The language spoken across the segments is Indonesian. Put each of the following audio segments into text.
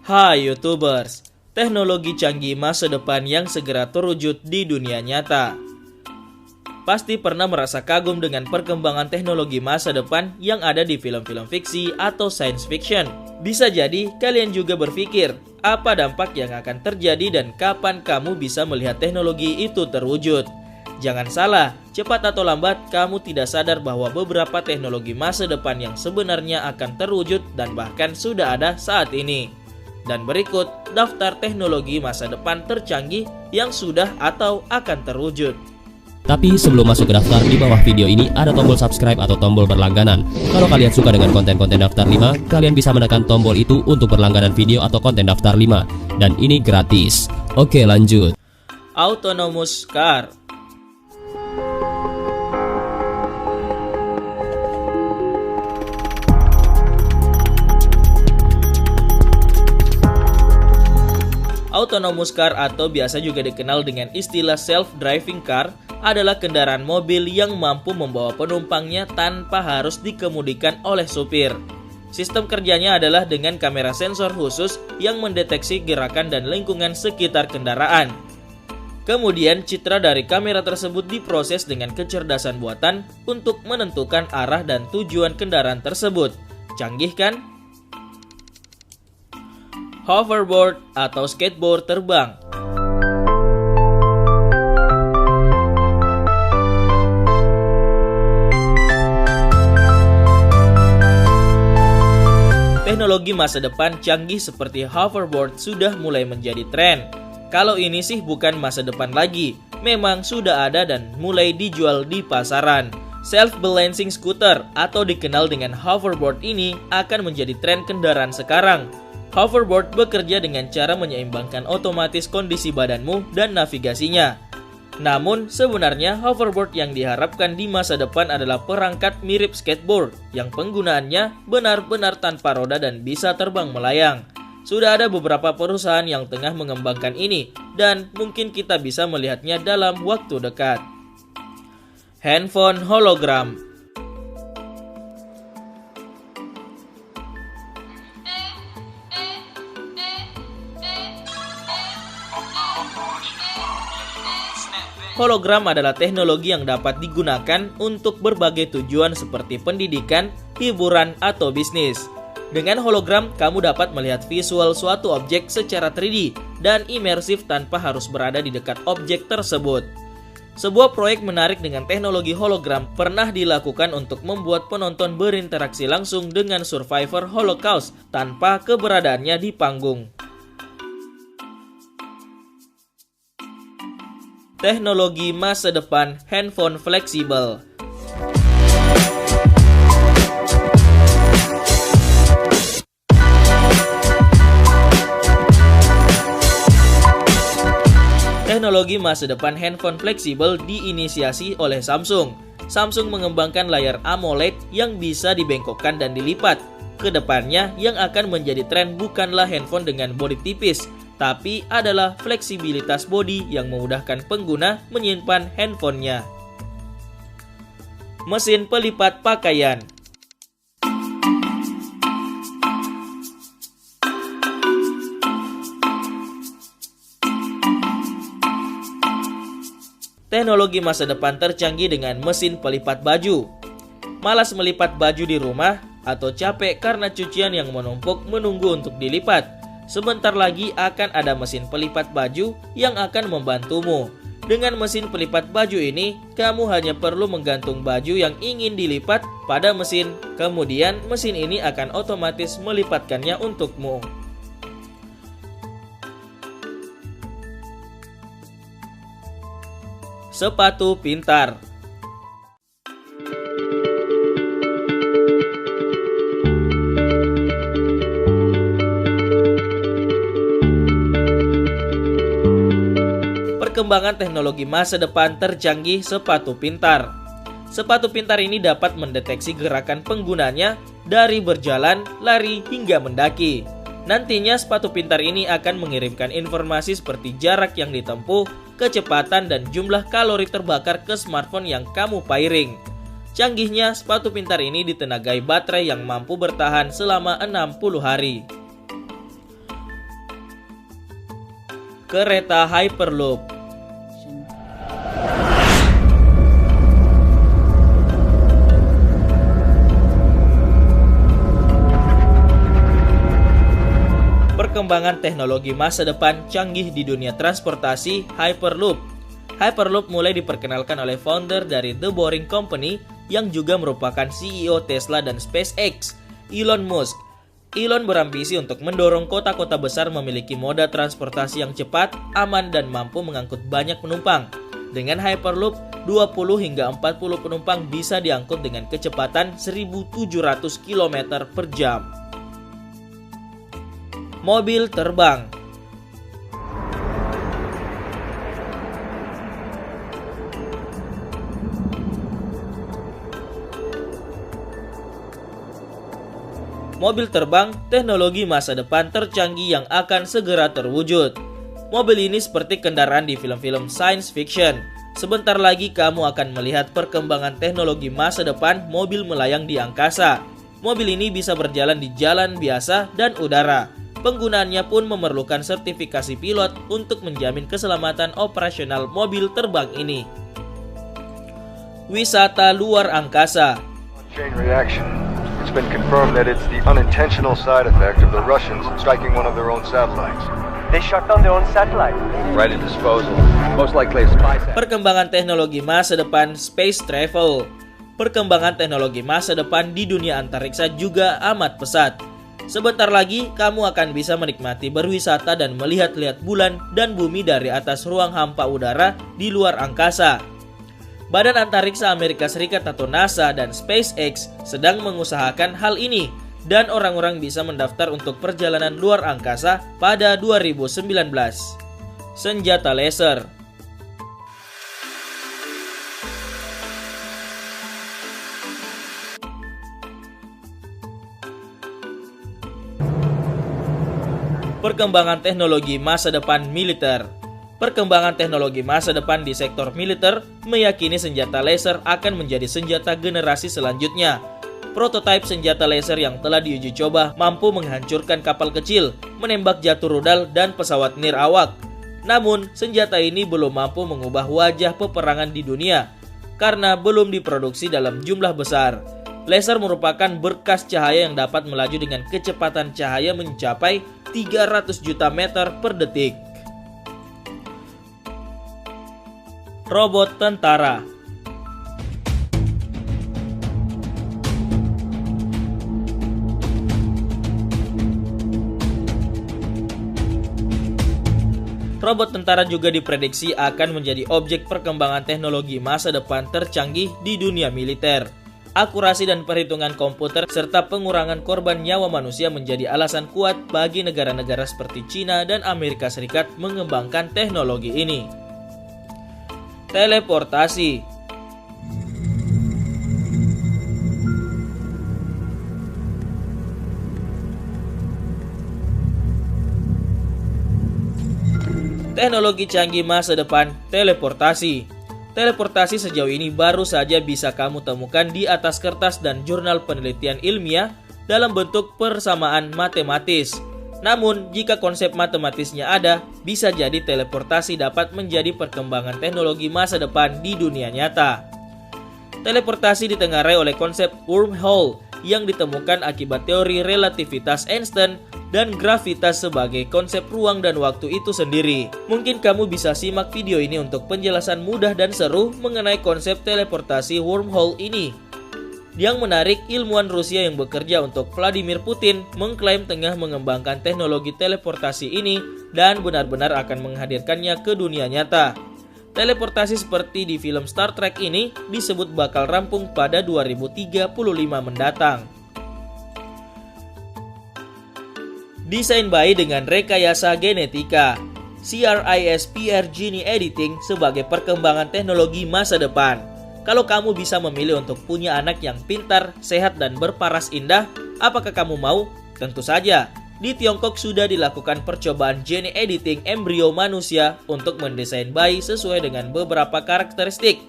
Hai YouTubers, teknologi canggih masa depan yang segera terwujud di dunia nyata. Pasti pernah merasa kagum dengan perkembangan teknologi masa depan yang ada di film-film fiksi atau science fiction. Bisa jadi kalian juga berpikir, apa dampak yang akan terjadi dan kapan kamu bisa melihat teknologi itu terwujud. Jangan salah, cepat atau lambat kamu tidak sadar bahwa beberapa teknologi masa depan yang sebenarnya akan terwujud dan bahkan sudah ada saat ini. Dan berikut daftar teknologi masa depan tercanggih yang sudah atau akan terwujud. Tapi sebelum masuk ke daftar, di bawah video ini ada tombol subscribe atau tombol berlangganan. Kalau kalian suka dengan konten-konten daftar 5, kalian bisa menekan tombol itu untuk berlangganan video atau konten daftar 5. Dan ini gratis. Oke, lanjut. Autonomous car. Autonomous car atau biasa juga dikenal dengan istilah self-driving car adalah kendaraan mobil yang mampu membawa penumpangnya tanpa harus dikemudikan oleh supir. Sistem kerjanya adalah dengan kamera sensor khusus yang mendeteksi gerakan dan lingkungan sekitar kendaraan. Kemudian citra dari kamera tersebut diproses dengan kecerdasan buatan untuk menentukan arah dan tujuan kendaraan tersebut. Canggih kan? Hoverboard atau skateboard terbang. Teknologi masa depan canggih seperti hoverboard sudah mulai menjadi tren. Kalau ini sih bukan masa depan lagi, memang sudah ada dan mulai dijual di pasaran. Self-balancing scooter atau dikenal dengan hoverboard ini akan menjadi tren kendaraan sekarang. Hoverboard bekerja dengan cara menyeimbangkan otomatis kondisi badanmu dan navigasinya. Namun, sebenarnya hoverboard yang diharapkan di masa depan adalah perangkat mirip skateboard yang penggunaannya benar-benar tanpa roda dan bisa terbang melayang. Sudah ada beberapa perusahaan yang tengah mengembangkan ini dan mungkin kita bisa melihatnya dalam waktu dekat. Handphone hologram. Hologram adalah teknologi yang dapat digunakan untuk berbagai tujuan seperti pendidikan, hiburan, atau bisnis. Dengan hologram, kamu dapat melihat visual suatu objek secara 3D dan imersif tanpa harus berada di dekat objek tersebut. Sebuah proyek menarik dengan teknologi hologram pernah dilakukan untuk membuat penonton berinteraksi langsung dengan survivor Holocaust tanpa keberadaannya di panggung. Teknologi masa depan handphone fleksibel. Teknologi masa depan handphone fleksibel diinisiasi oleh Samsung. Samsung mengembangkan layar AMOLED yang bisa dibengkokkan dan dilipat. Kedepannya yang akan menjadi tren bukanlah handphone dengan bodi tipis, tapi adalah fleksibilitas bodi yang memudahkan pengguna menyimpan handphonenya. Mesin pelipat pakaian. Teknologi masa depan tercanggih dengan mesin pelipat baju. Malas melipat baju di rumah atau capek karena cucian yang menumpuk menunggu untuk dilipat? Sebentar lagi akan ada mesin pelipat baju yang akan membantumu. Dengan mesin pelipat baju ini, kamu hanya perlu menggantung baju yang ingin dilipat pada mesin. Kemudian mesin ini akan otomatis melipatkannya untukmu. Sepatu pintar. Perkembangan teknologi masa depan tercanggih sepatu pintar. Sepatu pintar ini dapat mendeteksi gerakan penggunanya dari berjalan, lari, hingga mendaki. Nantinya sepatu pintar ini akan mengirimkan informasi seperti jarak yang ditempuh, kecepatan, dan jumlah kalori terbakar ke smartphone yang kamu pairing. Canggihnya, sepatu pintar ini ditenagai baterai yang mampu bertahan selama 60 hari. Kereta Hyperloop. Perkembangan teknologi masa depan canggih di dunia transportasi Hyperloop. Hyperloop mulai diperkenalkan oleh founder dari The Boring Company yang juga merupakan CEO Tesla dan SpaceX, Elon Musk. Elon berambisi untuk mendorong kota-kota besar memiliki moda transportasi yang cepat, aman, dan mampu mengangkut banyak penumpang. Dengan Hyperloop, 20 hingga 40 penumpang bisa diangkut dengan kecepatan 1.700 km per jam. Mobil terbang. Mobil terbang, teknologi masa depan tercanggih yang akan segera terwujud. Mobil ini seperti kendaraan di film-film science fiction. Sebentar lagi kamu akan melihat perkembangan teknologi masa depan mobil melayang di angkasa. Mobil ini bisa berjalan di jalan biasa dan udara. Penggunaannya pun memerlukan sertifikasi pilot untuk menjamin keselamatan operasional mobil terbang ini. Wisata luar angkasa. Chain reaction. It's been confirmed that it's the unintentional side effect of the Russians striking one of their own satellites. They shut down their own satellite. Right at disposal. Most likely a spy satellite. Perkembangan teknologi masa depan space travel. Perkembangan teknologi masa depan di dunia antariksa juga amat pesat. Sebentar lagi, kamu akan bisa menikmati berwisata dan melihat-lihat bulan dan bumi dari atas ruang hampa udara di luar angkasa. Badan Antariksa Amerika Serikat atau NASA dan SpaceX sedang mengusahakan hal ini, dan orang-orang bisa mendaftar untuk perjalanan luar angkasa pada 2019. Senjata laser. Perkembangan teknologi masa depan militer. Perkembangan teknologi masa depan di sektor militer meyakini senjata laser akan menjadi senjata generasi selanjutnya. Prototipe senjata laser yang telah diuji coba mampu menghancurkan kapal kecil, menembak jatuh rudal, dan pesawat nirawak. Namun, senjata ini belum mampu mengubah wajah peperangan di dunia karena belum diproduksi dalam jumlah besar. Laser merupakan berkas cahaya yang dapat melaju dengan kecepatan cahaya mencapai 300 juta meter per detik. Robot tentara. Robot tentara juga diprediksi akan menjadi objek perkembangan teknologi masa depan tercanggih di dunia militer. Akurasi dan perhitungan komputer serta pengurangan korban nyawa manusia menjadi alasan kuat bagi negara-negara seperti China dan Amerika Serikat mengembangkan teknologi ini. Teleportasi. Teknologi canggih masa depan, teleportasi. Teleportasi sejauh ini baru saja bisa kamu temukan di atas kertas dan jurnal penelitian ilmiah dalam bentuk persamaan matematis. Namun, jika konsep matematisnya ada, bisa jadi teleportasi dapat menjadi perkembangan teknologi masa depan di dunia nyata. Teleportasi ditengarai oleh konsep wormhole yang ditemukan akibat teori relativitas Einstein dan gravitas sebagai konsep ruang dan waktu itu sendiri. Mungkin kamu bisa simak video ini untuk penjelasan mudah dan seru mengenai konsep teleportasi wormhole ini. Yang menarik, ilmuwan Rusia yang bekerja untuk Vladimir Putin mengklaim tengah mengembangkan teknologi teleportasi ini dan benar-benar akan menghadirkannya ke dunia nyata. Teleportasi seperti di film Star Trek ini disebut bakal rampung pada 2035 mendatang. Desain bayi dengan rekayasa genetika. CRISPR Gene Editing sebagai perkembangan teknologi masa depan. Kalau kamu bisa memilih untuk punya anak yang pintar, sehat, dan berparas indah, apakah kamu mau? Tentu saja. Di Tiongkok sudah dilakukan percobaan gene editing embrio manusia untuk mendesain bayi sesuai dengan beberapa karakteristik.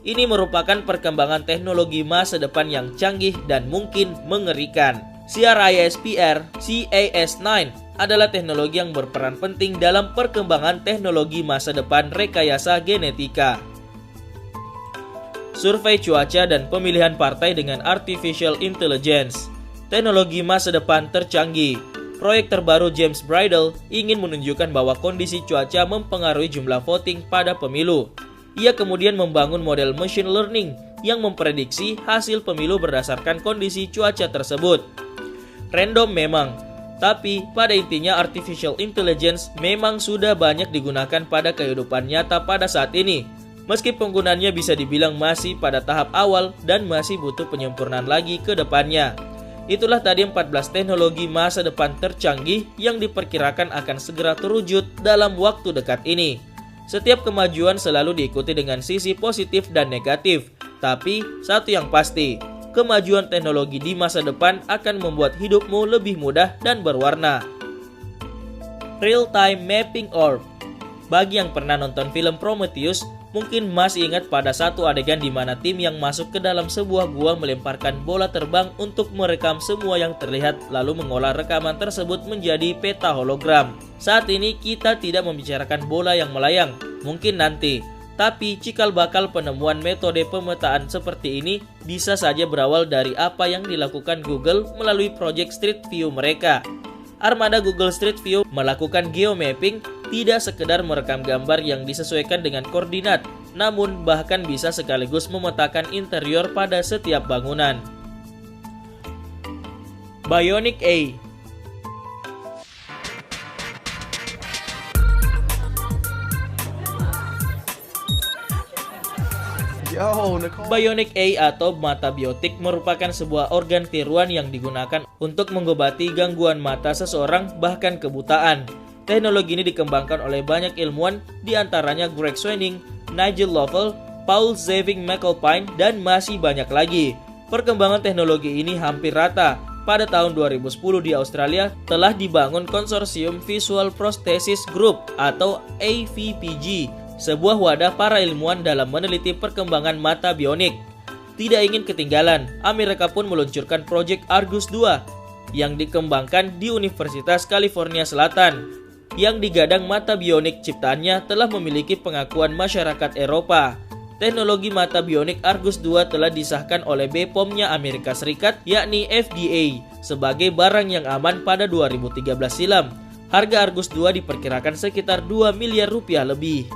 Ini merupakan perkembangan teknologi masa depan yang canggih dan mungkin mengerikan. CRISPR Cas9 adalah teknologi yang berperan penting dalam perkembangan teknologi masa depan rekayasa genetika. Survei cuaca dan pemilihan partai dengan Artificial Intelligence. Teknologi masa depan tercanggih. Proyek terbaru James Bridle ingin menunjukkan bahwa kondisi cuaca mempengaruhi jumlah voting pada pemilu. Ia kemudian membangun model machine learning yang memprediksi hasil pemilu berdasarkan kondisi cuaca tersebut. Random memang, tapi pada intinya Artificial Intelligence memang sudah banyak digunakan pada kehidupan nyata pada saat ini. Meski penggunaannya bisa dibilang masih pada tahap awal dan masih butuh penyempurnaan lagi ke depannya. Itulah tadi 14 teknologi masa depan tercanggih yang diperkirakan akan segera terwujud dalam waktu dekat ini. Setiap kemajuan selalu diikuti dengan sisi positif dan negatif. Tapi satu yang pasti, kemajuan teknologi di masa depan akan membuat hidupmu lebih mudah dan berwarna. Real-time mapping orb. Bagi yang pernah nonton film Prometheus, mungkin masih ingat pada satu adegan di mana tim yang masuk ke dalam sebuah gua melemparkan bola terbang untuk merekam semua yang terlihat lalu mengolah rekaman tersebut menjadi peta hologram. Saat ini kita tidak membicarakan bola yang melayang, mungkin nanti. Tapi cikal bakal penemuan metode pemetaan seperti ini bisa saja berawal dari apa yang dilakukan Google melalui Project Street View mereka. Armada Google Street View melakukan geomapping tidak sekedar merekam gambar yang disesuaikan dengan koordinat, namun bahkan bisa sekaligus memetakan interior pada setiap bangunan. Bionic A. Bionic A atau mata biotik merupakan sebuah organ tiruan yang digunakan untuk mengobati gangguan mata seseorang bahkan kebutaan. Teknologi ini dikembangkan oleh banyak ilmuwan, diantaranya Greg Swanning, Nigel Lovell, Paul Zawing-McAlpine, dan masih banyak lagi. Perkembangan teknologi ini hampir rata. Pada tahun 2010 di Australia telah dibangun konsorsium Visual Prosthesis Group atau AVPG, sebuah wadah para ilmuwan dalam meneliti perkembangan mata bionik. Tidak ingin ketinggalan, Amerika pun meluncurkan proyek Argus II yang dikembangkan di Universitas California Selatan. Yang digadang mata bionik ciptaannya telah memiliki pengakuan masyarakat Eropa. Teknologi mata bionik Argus II telah disahkan oleh BPOM-nya Amerika Serikat, yakni FDA, sebagai barang yang aman pada 2013 silam. Harga Argus II diperkirakan sekitar 2 miliar rupiah lebih.